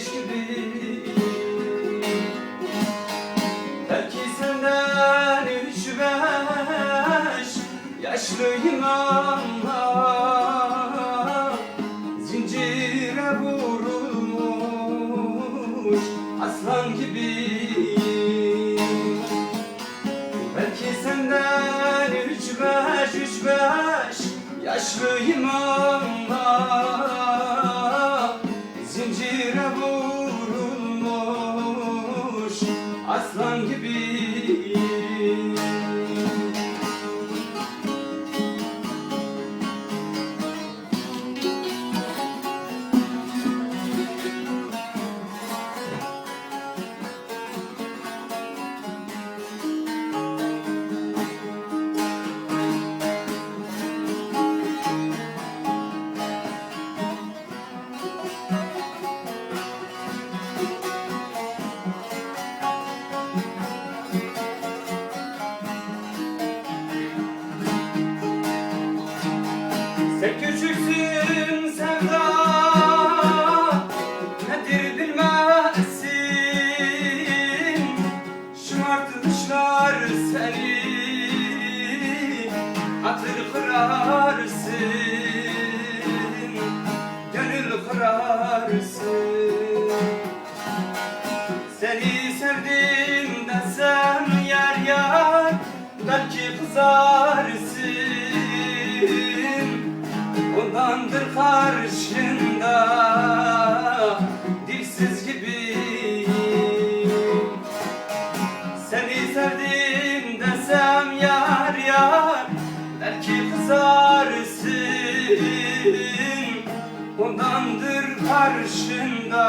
ateş gibi. Belki senden 3-5 yaşlıyım ama zincire vurulmuş aslan gibiyim. Belki senden 3-5 yaşlıyım ama zincire vurulmuş aslan gibiyim. Sen küçüksün sevda, nedir bilmezsin. Şımartmışlar seni, hatır kırarsın, gönül kırarsın. Seni sevdim desem yar yar, belki kızarsın. Ondandır karşında dipsiz gibiyim. Seni sevdim desem yar yar, belki kızarsın. Ondandır karşında